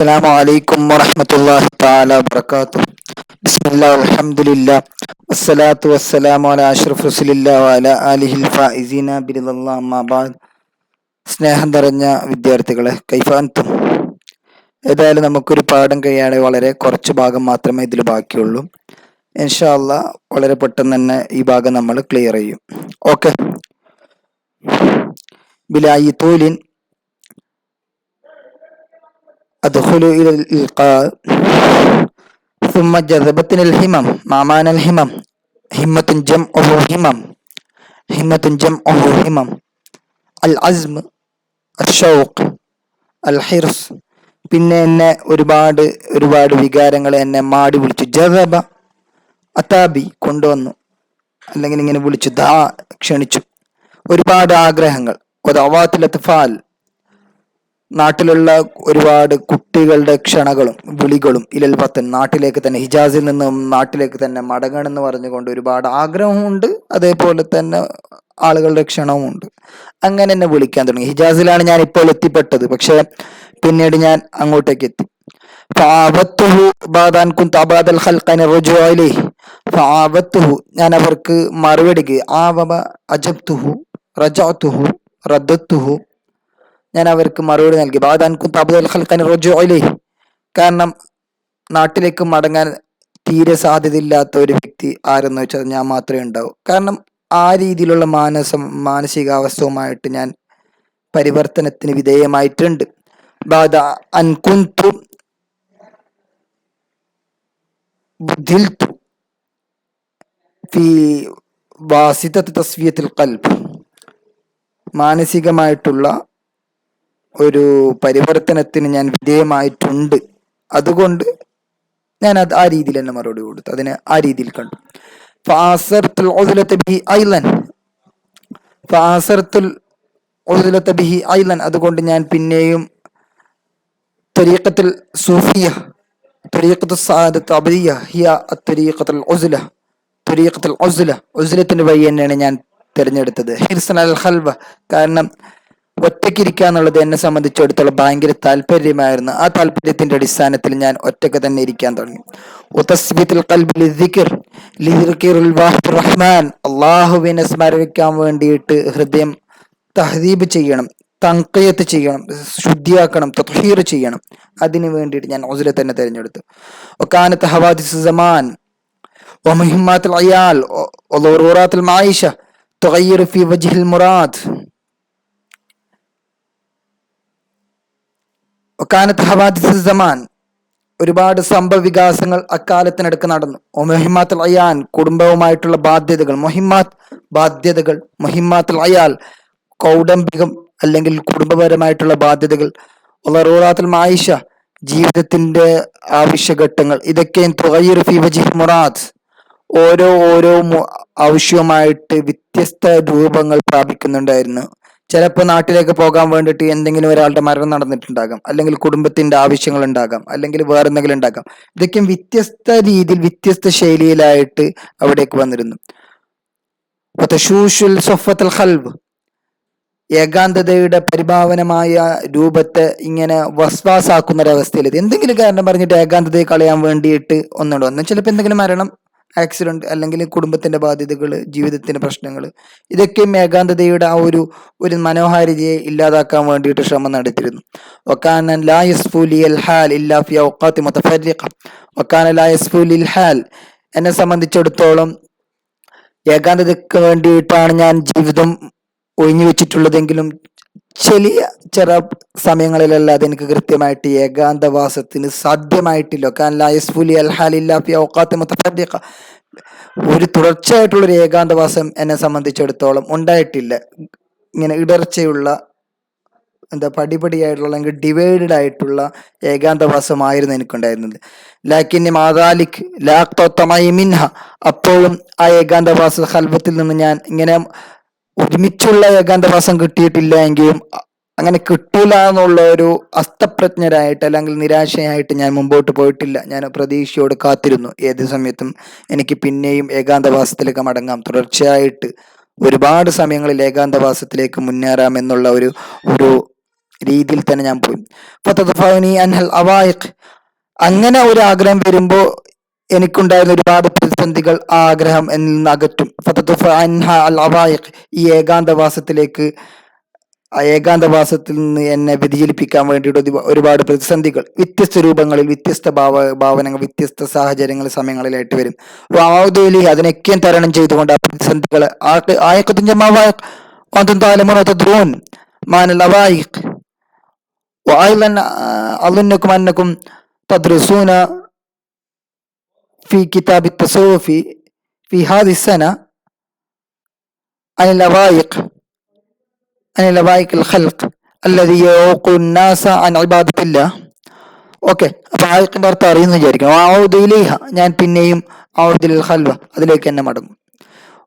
السلام عليكم ورحمة الله تعالى وبركاته. بسم الله والحمد لله والصلاة والسلام على أشرف رسول الله وعلى آله الفائزين برضا الله أما بعد. സ്നേഹം നിറഞ്ഞ വിദ്യാർത്ഥികളെ, കൈഫ അൻതും? ഏതായാലും നമുക്കൊരു പാഠം കഴിയാതെ വളരെ കുറച്ച് ഭാഗം മാത്രമേ ഇതിൽ ബാക്കിയുള്ളൂ. ഇൻഷാ അല്ലാഹ് വളരെ പെട്ടെന്ന് തന്നെ ഈ ഭാഗം നമ്മൾ ക്ലിയർ ചെയ്യും. ഓക്കെ. ബിലായി തൂലിൻ أدخل إلى الإلقاء ثم جذبتني الهمم. ما معنى الهمم؟ همة جمعه همم. همة جمعه همم. العزم, الشوق, الحرص. പിന്നെ എന്നെ ഒരുപാട് ഒരുപാട് വികാരങ്ങൾ എന്നെ മാടി വിളിച്ചു. ജദബ അതാബി കൊണ്ടുവന്നു, അല്ലെങ്കിൽ ഇങ്ങനെ വിളിച്ചു. ദാ ക്ഷണിച്ചു. ഒരുപാട് ആഗ്രഹങ്ങൾ. ഒതവാത്തുൽ നാട്ടിലുള്ള ഒരുപാട് കുട്ടികളുടെ ക്ഷണകളും വിളികളും ഇലൽ വത്തൻ, നാട്ടിലേക്ക് തന്നെ, ഹിജാസിൽ നിന്നും നാട്ടിലേക്ക് തന്നെ മടങ്ങണമെന്ന് പറഞ്ഞുകൊണ്ട് ഒരുപാട് ആഗ്രഹമുണ്ട്. അതേപോലെ തന്നെ ആളുകളുടെ ക്ഷണവുമുണ്ട്. അങ്ങനെ എന്നെ വിളിക്കാൻ തുടങ്ങി. ഹിജാസിലാണ് ഞാൻ ഇപ്പോൾ എത്തിപ്പെട്ടത്, പക്ഷെ പിന്നീട് ഞാൻ അങ്ങോട്ടേക്ക് എത്തി. ഞാൻ അവർക്ക് മറുപടിക്ക് ഞാൻ അവർക്ക് മറുപടി നൽകി. കാരണം നാട്ടിലേക്ക് മടങ്ങാൻ തീരെ സാധ്യതയില്ലാത്ത ഒരു വ്യക്തി ആരെന്ന് വെച്ചാൽ ഞാൻ മാത്രമേ ഉണ്ടാവൂ. കാരണം ആ രീതിയിലുള്ള മാനസികാവസ്ഥവുമായിട്ട് ഞാൻ പരിവർത്തനത്തിന് വിധേയമായിട്ടുണ്ട്. മാനസികമായിട്ടുള്ള ഒരു പരിവർത്തനത്തിന് ഞാൻ വിധേയമായിട്ടുണ്ട്. അതുകൊണ്ട് ഞാൻ ആ രീതിയിൽ തന്നെ മറുപടി കൊടുത്തു. അതിനെ ആ രീതിയിൽ കണ്ടു. അതുകൊണ്ട് ഞാൻ പിന്നെയും ഉസ്ലത്തിന്റെ വഴി തന്നെയാണ് ഞാൻ തിരഞ്ഞെടുത്തത്. കാരണം ഒറ്റയ്ക്കിരിക്കുക എന്നുള്ളത് എന്നെ സംബന്ധിച്ചിടത്തോളം ഭയങ്കര താല്പര്യമായിരുന്നു. ആ താല്പര്യത്തിന്റെ അടിസ്ഥാനത്തിൽ ഞാൻ ഒറ്റയ്ക്ക് തന്നെ ഇരിക്കാൻ തുടങ്ങി. അള്ളാഹുവിനെ സ്മരിക്കാൻ വേണ്ടിയിട്ട് ഹൃദയം തഹദീബ് ചെയ്യണം, തൻഖിയത്ത് ചെയ്യണം, ശുദ്ധിയാക്കണം, തത്ഹീർ ചെയ്യണം. അതിനു വേണ്ടിയിട്ട് ഞാൻ ഉസ്ല തന്നെ തിരഞ്ഞെടുത്തു. വകാനത്ത് ഹവാദിസ് സമാൻ വമുഹിമ്മാത്തുൽ അയാൽ വദറൂറാത്തുൽ മഈശ തുഗയ്യിറു ഫീ വജ്ഹിൽ മുറാദ്. വകാനത്ത് ഹവാദിസ് സമാൻ, ഒരുപാട് സംഭവ വികാസങ്ങൾ അക്കാലത്തിനടുക്ക് നടന്നു. മുഹിമ്മാത്തുൽ അയാൻ, കുടുംബവുമായിട്ടുള്ള ബാധ്യതകൾ. ബാധ്യതകൾ. മുഹിമ്മാത്തുൽ അയാൽ, കൗടംബികം അല്ലെങ്കിൽ കുടുംബപരമായിട്ടുള്ള ബാധ്യതകൾ. വദറൂറാത്തുൽ മഈശ, ജീവിതത്തിന്റെ ആവശ്യഘട്ടങ്ങൾ. ഇതൊക്കെ തുഗയ്യിറു ഫീ വജ്ഹിൽ മുറാദ്, ഓരോ ആവശ്യവുമായിട്ട് വ്യത്യസ്ത രൂപങ്ങൾ പ്രാപിക്കുന്നുണ്ടായിരുന്നു. ചിലപ്പോൾ നാട്ടിലേക്ക് പോകാൻ വേണ്ടിയിട്ട് എന്തെങ്കിലും ഒരാളുടെ മരണം നടന്നിട്ടുണ്ടാകാം, അല്ലെങ്കിൽ കുടുംബത്തിന്റെ ആവശ്യങ്ങൾ ഉണ്ടാകാം, അല്ലെങ്കിൽ വേറെ എന്തെങ്കിലും ഉണ്ടാകാം. ഇതൊക്കെ വ്യത്യസ്ത രീതിയിൽ വ്യത്യസ്ത ശൈലിയിലായിട്ട് അവിടേക്ക് വന്നിരുന്നു. ഏകാന്തതയുടെ പരിഭാവനമായ രൂപത്തെ ഇങ്ങനെ വസ്വാസാക്കുന്ന ഒരവസ്ഥയിൽ എന്തെങ്കിലും കാരണം പറഞ്ഞിട്ട് ഏകാന്തതയെ കളയാൻ വേണ്ടിയിട്ട് ഒന്നും ചിലപ്പോൾ എന്തെങ്കിലും മരണം, ആക്സിഡന്റ്, അല്ലെങ്കിൽ കുടുംബത്തിന്റെ ബാധ്യതകൾ, ജീവിതത്തിന്റെ പ്രശ്നങ്ങൾ, ഇതൊക്കെയും ഏകാന്തതയുടെ ആ ഒരു മനോഹാരിതയെ ഇല്ലാതാക്കാൻ വേണ്ടിയിട്ട് ശ്രമം നടത്തിയിരുന്നു. എന്നെ സംബന്ധിച്ചിടത്തോളം ഏകാന്തതയ്ക്ക് വേണ്ടിയിട്ടാണ് ഞാൻ ജീവിതം ഒഴിഞ്ഞു വെച്ചിട്ടുള്ളതെങ്കിലും ചെറ സമയങ്ങളിലല്ലാതെ എനിക്ക് കൃത്യമായിട്ട് ഏകാന്തവാസത്തിന് സാധ്യമായിട്ടില്ല. ഒരു തുടർച്ചയായിട്ടുള്ളൊരു ഏകാന്തവാസം എന്നെ സംബന്ധിച്ചിടത്തോളം ഉണ്ടായിട്ടില്ല. ഇങ്ങനെ ഇടർച്ചയുള്ള പടിപടിയായിട്ടുള്ള അല്ലെങ്കിൽ ഡിവൈഡഡ് ആയിട്ടുള്ള ഏകാന്തവാസമായിരുന്നു എനിക്കുണ്ടായിരുന്നത്. അപ്പോഴും ആ ഏകാന്തവാസ ഹൽവത്തിൽ നിന്ന് ഞാൻ ഇങ്ങനെ ഒരുമിച്ചുള്ള ഏകാന്തവാസം കിട്ടിയിട്ടില്ല എങ്കിലും അങ്ങനെ കിട്ടൂല എന്നുള്ള ഒരു അസ്തപ്രജ്ഞരായിട്ട് അല്ലെങ്കിൽ നിരാശയായിട്ട് ഞാൻ മുമ്പോട്ട് പോയിട്ടില്ല. ഞാൻ പ്രതീക്ഷയോട് കാത്തിരുന്നു. ഏത് സമയത്തും എനിക്ക് പിന്നെയും ഏകാന്തവാസത്തിലേക്ക് മടങ്ങാം, തുടർച്ചയായിട്ട് ഒരുപാട് സമയങ്ങളിൽ ഏകാന്തവാസത്തിലേക്ക് മുന്നേറാം എന്നുള്ള ഒരു രീതിയിൽ തന്നെ ഞാൻ പോയി. ഫതദ്ഫഉനി അൻഹൽ അവായിഖ്. അങ്ങനെ ഒരു ആഗ്രഹം വരുമ്പോൾ എനിക്കുണ്ടായിരുന്ന ഒരുപാട് പ്രതിസന്ധികൾ ആ ആഗ്രഹം എന്നിൽ നിന്ന് അകറ്റും. ഫതദ്ഫഉ അൻഹ അൽ അവായിഖ്. ഈ ഏകാന്തവാസത്തിൽ നിന്ന് എന്നെ വ്യതിചലിപ്പിക്കാൻ വേണ്ടിയിട്ട് ഒരുപാട് പ്രതിസന്ധികൾ വ്യത്യസ്ത രൂപങ്ങളിൽ, വ്യത്യസ്ത ഭാവനകൾ, വ്യത്യസ്ത സാഹചര്യങ്ങൾ, സമയങ്ങളിലായിട്ട് വരും. വാവുദലി അതിനൊക്കെ തരണം ചെയ്തുകൊണ്ട് ആ പ്രതിസന്ധികളെ أظنكم أنكم تدرسون في كتاب التصوف في هذه السنة عن لوائق الخلق الذي يعوق الناس عن عبادة الله. ഓക്കെ, അപ്പൊ ആയിക്കിന്റെ അർത്ഥം അറിയുന്നു വിചാരിക്കണം. ആവുദിലേഹ, ഞാൻ പിന്നെയും ആവുദിൽ ഖൽവ, അതിലേക്ക് തന്നെ മടങ്ങും.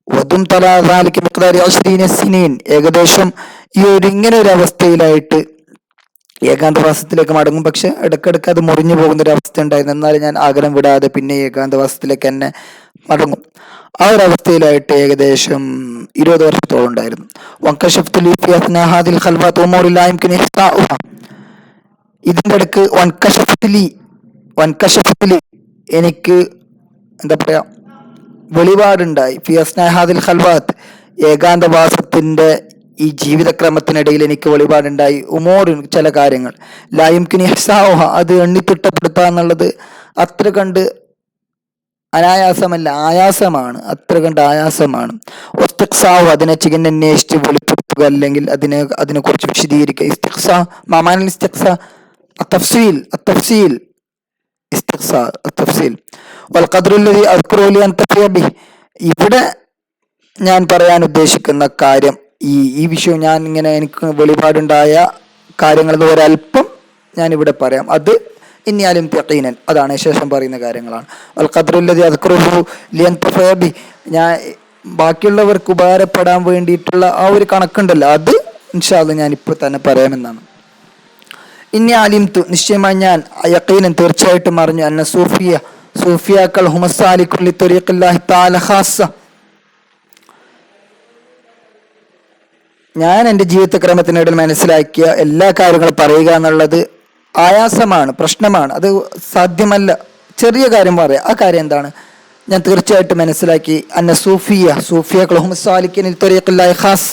വദും തലാ ദാലിക മിഖ്ദാരി 20 സിനീൻ, ഏകദേശം ഈ ഒരു ഇങ്ങനെ ഒരു അവസ്ഥയിലായിട്ട് ഏകാന്തവാസത്തിലേക്ക് മടങ്ങും. പക്ഷെ ഇടക്കിടക്ക് അത് മുറിഞ്ഞു പോകുന്ന ഒരു അവസ്ഥ ഉണ്ടായിരുന്നു. എന്നാലും ഞാൻ ആഗ്രഹം വിടാതെ പിന്നെ ഏകാന്തവാസത്തിലേക്ക് തന്നെ മടങ്ങും. ആ ഒരു അവസ്ഥയിലായിട്ട് ഏകദേശം 20 വർഷത്തോളം ഉണ്ടായിരുന്നു. ഇതിന്റെ ഇടക്ക് വൻകശഫത്തിലി എനിക്ക് എന്താ പറയാ വെളിപാടുണ്ടായി. ഫിയസ്നഹാദിൽ ഖൽവാത്ത്, ഏകാന്തവാസത്തിന്റെ ഈ ജീവിതക്രമത്തിനിടയിൽ എനിക്ക് വെളിപാടുണ്ടായി. ചില കാര്യങ്ങൾ ലായുംകിനി ഹസാഹ, അത് എണ്ണിത്തിട്ടപ്പെടുത്തുക എന്നുള്ളത് അത്ര കണ്ട് അനായാസമല്ല, ആയാസമാണ്. അത്ര കണ്ട് ആയാസമാണ്. ഒസ്തിഖ്സാഹു, അതിനെ ചികഞ്ഞന്വേഷിച്ച് വെളിപ്പെടുത്തുക, അല്ലെങ്കിൽ അതിനെ കുറിച്ച് വിശദീകരിക്കുക. ഇസ്തിഖ്സാ മാമാനൽ ഇസ്തിഖ്സാ التفصيل استقصاء التفصيل والقدر الذي أذكره لأنتفع به. ഇവിടെ ഞാൻ പറയാൻ ഉദ്ദേശിക്കുന്ന കാര്യം, ഈ വിഷയം ഞാൻ ഇങ്ങനെ എനിക്ക് വെളിപാടുണ്ടായ കാര്യങ്ങൾ ഒരല്പം ഞാൻ ഇവിടെ പറയാം. അത് ഇനിയാലും യഖീനൻ, അതാണ് ശേഷം പറയുന്ന കാര്യങ്ങളാണ്. അൽ ഖദ്റുല്ലദി അദ്കുറുഹു ലിയൻതഫഅ ബി, ഞാൻ ബാക്കിയുള്ളവർക്ക് ഉപകാരപ്പെടാൻ വേണ്ടിയിട്ടുള്ള ആ ഒരു കണക്കുണ്ടല്ലോ, അത് ഇൻഷാ അല്ലാഹ് ഞാൻ ഇപ്പോൾ തന്നെ പറയാമെന്നാണ്. ഇന്നി അലിംതു, നിശ്ചയമായി ഞാൻ യഖീനൻ തീർച്ചയായിട്ടും അറിഞ്ഞു, അന്ന സൂഫിയാക്കൾ ഹുമസ്സാലിഖുൻ ലിത്വരീഖില്ലാഹി തആല ഖാസ്സ, ഞാൻ എൻ്റെ ജീവിതക്രമത്തിനിടയിൽ മനസ്സിലാക്കിയ എല്ലാ കാര്യങ്ങളും പറയുക എന്നുള്ളത് ആയാസമാണ്, പ്രശ്നമാണ്, അത് സാധ്യമല്ല. ചെറിയ കാര്യം പറയാം. ആ കാര്യം എന്താണ്? ഞാൻ തീർച്ചയായിട്ടും മനസ്സിലാക്കി, അന്ന സൂഫിയാക്കൾ ഹുമസ്സാലിഖിൻ ലിത്വരീഖില്ലാഹി ഖാസ്സ,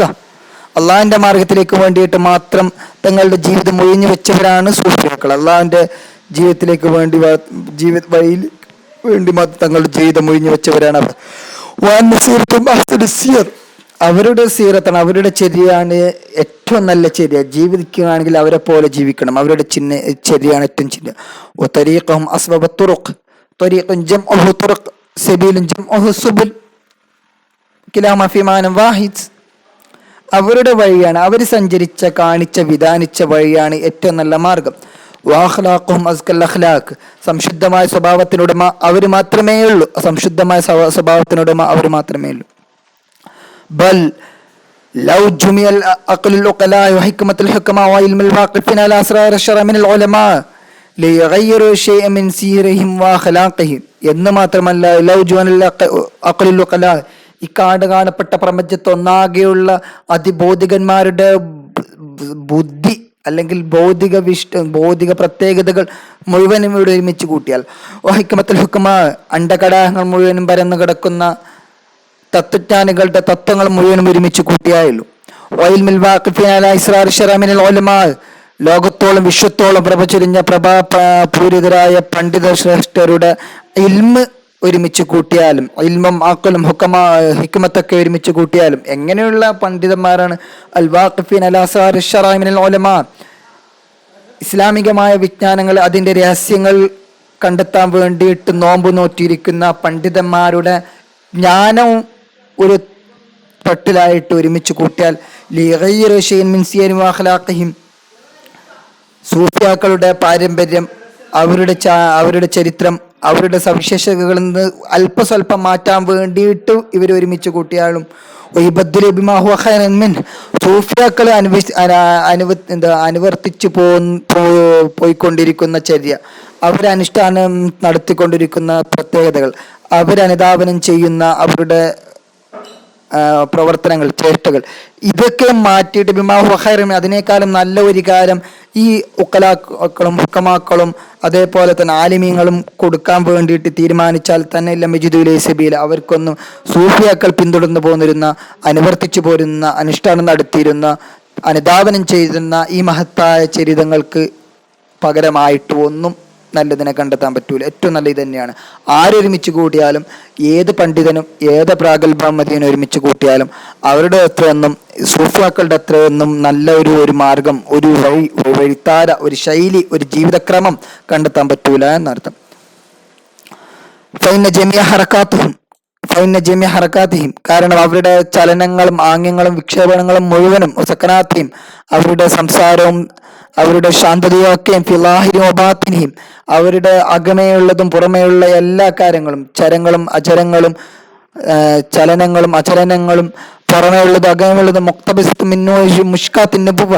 അള്ളാഹിന്റെ മാർഗത്തിലേക്ക് വേണ്ടിയിട്ട് മാത്രം തങ്ങളുടെ ജീവിതം ഒഴിഞ്ഞു വെച്ചവരാണ് സൂഫിയാക്കൾ. അള്ളാഹിന്റെ ജീവിതത്തിലേക്ക് വേണ്ടി വഴിയിൽ വേണ്ടി മാത്രം തങ്ങളുടെ ജീവിതം ഒഴിഞ്ഞു വെച്ചവരാണ് അവർ. അവരുടെ സീറത്താണ്, അവരുടെ ചര്യയാണ് ഏറ്റവും നല്ല ചര്യ. ജീവിക്കുകയാണെങ്കിൽ അവരെ പോലെ ജീവിക്കണം. അവരുടെ ചര്യയാണ് ഏറ്റവും ചര്യ. അവരുടെ വഴിയാണ്, അവർ സഞ്ചരിച്ച, കാണിച്ച, വിധാനിച്ച വഴിയാണ് ഏറ്റവും നല്ല മാർഗം. വാഖ്ലാഖുഹും അസ്കൽ അഖ്ലാഖ്, സംശുദ്ധമായ സ്വഭാവത്തിനുടമ അവർ മാത്രമേ ഉള്ളൂ. സംശുദ്ധമായ സ്വഭാവത്തിനുടമ അവർ മാത്രമേ ഉള്ളൂ. ബൽ ലൗ ജുമിഅൽ അഖ്ലുൽ ഉഖലാ വഹിക്മത്തുൽ ഹുകമാ വഇൽമുൽ വാഖിഫിന അലാ അസ്റാർ അശ്റ മിനൽ ഉലമാ ലിയഗയ്യിറു ശൈഅൻ മിൻ സീറഹിം വഅഖ്ലാഖിഹിം, എന്ന് മാത്രമല്ല ലൗ ജുമിഅൽ അഖ്ലുൽ ഉഖലാ, ഈ കാണപ്പെട്ട പ്രപഞ്ചത്ത് ഒന്നാകെയുള്ള അതിബോധികന്മാരുടെ ബുദ്ധി അല്ലെങ്കിൽ ഭൗതിക പ്രത്യേകതകൾ മുഴുവനും ഇവിടെ ഒരുമിച്ച് കൂട്ടിയാൽ, വഹിക്കമത്തുൽ ഹുക്കമ, അണ്ടകടാഹങ്ങൾ മുഴുവനും പരന്നു കിടക്കുന്ന തത്വജ്ഞാനികളുടെ തത്വങ്ങൾ മുഴുവനും ഒരുമിച്ച് കൂട്ടിയായുള്ളൂ. ലോകത്തോളം വിശ്വത്തോളം പ്രഭചൊരിഞ്ഞ പ്രഭാപൂരിതരായ പണ്ഡിത ശ്രേഷ്ഠരുടെ ഇൽമ് ഒരുമിച്ച് കൂട്ടിയാലും, ഇൽമും ആക്കലും ഹിക്മത്തൊക്കെ ഒരുമിച്ച് കൂട്ടിയാലും, എങ്ങനെയുള്ള പണ്ഡിതന്മാരാണ്? അൽ വാഖിഫീൻ അലാ അസ്റാർ അശ്ശറഅ മിനൽ ഉലമാ, ഇസ്ലാമികമായ വിജ്ഞാനങ്ങൾ, അതിൻ്റെ രഹസ്യങ്ങൾ കണ്ടെത്താൻ വേണ്ടിയിട്ട് നോമ്പ് നോറ്റിയിരിക്കുന്ന പണ്ഡിതന്മാരുടെ ജ്ഞാനവും ഒരു തട്ടിലായിട്ട് ഒരുമിച്ച് കൂട്ടിയാൽ ലിഗയ്യിറു ശൈഅൻ മിൻ സിയരിഹിം വഅഖ്ലാഖിഹിം, സൂഫിയാക്കളുടെ പാരമ്പര്യം, അവരുടെ ചരിത്രം, അവരുടെ സവിശേഷതകളിൽ നിന്ന് അല്പസ്വല്പം മാറ്റാൻ വേണ്ടിയിട്ട് ഇവർ ഒരുമിച്ച് കൂട്ടിയാലും, സൂഫിയാക്കളെ അനുവർത്തിച്ചു പോയിക്കൊണ്ടിരിക്കുന്ന ചര്യ, അവരനുഷ്ഠാനം നടത്തിക്കൊണ്ടിരിക്കുന്ന പ്രത്യേകതകൾ, അവരനുധാവനം ചെയ്യുന്ന അവരുടെ പ്രവർത്തനങ്ങൾ, ചേഷ്ടകൾ, ഇതൊക്കെ മാറ്റിയിട്ട് ബിമാഹു ഖൈറും, അതിനേക്കാളും നല്ല ഒരു കാര്യം ഈ ഉക്കലാക്കളും ഹുക്കമാക്കളും അതേപോലെ തന്നെ ആലിമീങ്ങളും കൊടുക്കാൻ വേണ്ടിയിട്ട് തീരുമാനിച്ചാൽ തന്നെ ലമിജിദുലൈ സബീൽ, അവർക്കൊന്നും സൂഫിയാക്കൾ പിന്തുടർന്നു പോന്നിരുന്ന, അനുവർത്തിച്ചു പോരുന്ന, അനുഷ്ഠാനം നടത്തിയിരുന്ന, അനുധാവനം ചെയ്തിരുന്ന ഈ മഹത്തായ ചരിതങ്ങൾക്ക് പകരമായിട്ട് ഒന്നും നല്ലതിനെ കണ്ടെത്താൻ പറ്റൂല. ഏറ്റവും നല്ല ഇത് തന്നെയാണ്. ആരൊരുമിച്ച് കൂട്ടിയാലും, ഏത് പണ്ഡിതനും ഏത് പ്രാഗൽഭ്യമതിനും ഒരുമിച്ച് കൂട്ടിയാലും അവരുടെ അത്രയൊന്നും, സൂഫിയാക്കളുടെ അത്രയൊന്നും നല്ല ഒരു മാർഗം, ഒരു വഴിത്താര, ഒരു ശൈലി, ഒരു ജീവിതക്രമം കണ്ടെത്താൻ പറ്റൂല എന്നർത്ഥം. ഫൈന ജമിയ ഹറക്കാത്തിഹിം, കാരണം അവരുടെ ചലനങ്ങളും ആംഗ്യങ്ങളും വിക്ഷേപണങ്ങളും മുഴുവനും സക്കനാത്തിയും, അവരുടെ സംസാരവും അവരുടെ ശാന്തതയും ഒക്കെയും ഫിലാഹിരും ഒബാത്തിനെയും, അവരുടെ അകമേയുള്ളതും പുറമേയുള്ള എല്ലാ കാര്യങ്ങളും, ചരങ്ങളും അചരങ്ങളും, ചലനങ്ങളും അചലനങ്ങളും, പുറമേയുള്ളതും അകമേയുള്ളതും മുക്തബിസത്തും മുഷ്കാത്തിൻ നുബുവ,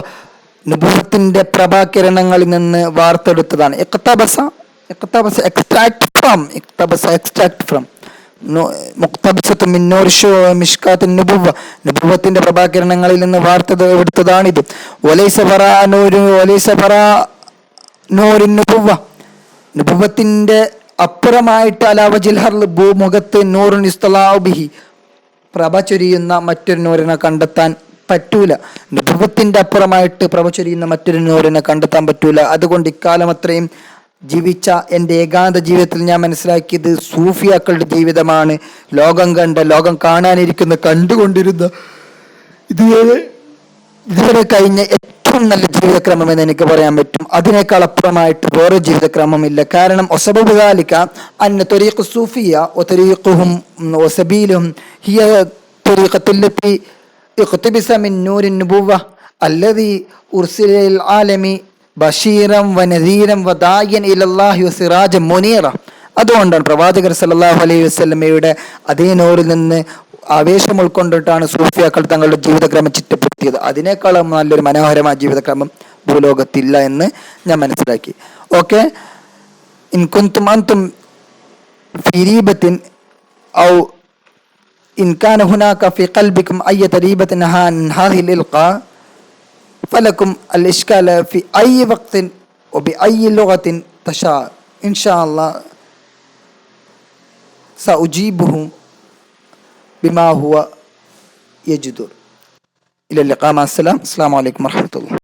നുബുവത്തിന്റെ പ്രഭാകിരണങ്ങളിൽ നിന്ന് വാർത്തെടുത്തതാണ്. എക്സ്ട്രാക്ട് ഫ്രം നുബുവത്തിന്റെ പ്രഭാകിരണങ്ങളിൽ നിന്ന് വാർത്തെടുത്തതാണിത്. നുബുവത്തിന്റെ അപ്പുറമായിട്ട് അലാവജിൽ ഹർൽ, ഭൂമുഖത്ത് നൂറുൻ ഇസ്തലാഉബിഹി, പ്രഭ ചൊരിയുന്ന മറ്റൊരു നൂറിനെ കണ്ടെത്താൻ പറ്റൂല. നുബുവത്തിന്റെ അപ്പുറമായിട്ട് പ്രഭ ചൊരിയുന്ന മറ്റൊരു നൂറിനെ കണ്ടെത്താൻ പറ്റൂല. അതുകൊണ്ട് ഇക്കാലം അത്രയും ജീവിച്ച എൻ്റെ ഏകാന്ത ജീവിതത്തിൽ ഞാൻ മനസ്സിലാക്കിയത് സൂഫിയാക്കളുടെ ജീവിതമാണ്. ലോകം കാണാനിരിക്കുന്ന, കണ്ടുകൊണ്ടിരുന്ന, ഇതുവരെ കഴിഞ്ഞ ഏറ്റവും നല്ല ജീവിതക്രമം എന്ന് എനിക്ക് പറയാൻ പറ്റും. അതിനേക്കാൾ അപ്പുറമായിട്ട് വേറെ ജീവിതക്രമമില്ല. കാരണം ഒസബബുദാലിക അന്ന ത്വരീഖു സൂഫിയ വത്വരീഖുഹും വസബീലുഹും ഹിയ ത്വരീഖത്തുല്ലതി ഇഖ്തബസ മിൻ നൂരിൻ നുബുവ്വ അല്ലദി ഉർസില ലിൽ ആലമി ബഷീറൻ വനദീറൻ വദായിൻ ഇലല്ലാഹി വസിറാജൻ മുനീറ. അതുകൊണ്ടാണ് പ്രവാചകർ സല്ലല്ലാഹു അലൈഹി വസല്ലമയുടെ അതേ നൂറിൽ നിന്ന് ആവേശം ഉൾക്കൊണ്ടിട്ടാണ് സൂഫിയാക്കൾ തങ്ങളുടെ ജീവിതക്രമം ചിട്ടപ്പെടുത്തിയത്. അതിനേക്കാളും നല്ലൊരു മനോഹരമായ ജീവിതക്രമം ഭൂലോകത്തില്ല എന്ന് ഞാൻ മനസ്സിലാക്കി. ഓക്കെ, ഇൻ കുൻതും അൻതും ഫീ റീബത്തിൻ ഔ ഇൻ കാന ഹുനാക ഫീ ഖൽബികും അയ്യത റീബത്തിൻ ഹാൻ ഹാദിഹിൽ ഇൽഖാ ഫലക്കും അൽ ഇഷ്കാല ഫി ഐ വഖ്തിൻ വബി ഐ ലുഗത്തിൻ തശാ ഇൻഷാ അല്ലാഹ് സഉജീബുഹു ബിമാ ഹുവ യജ്ദുർ. ഇലൽ ലിഖാ, അസ്സലാമു അലൈക്കും വറഹ്മത്തുള്ളാഹി.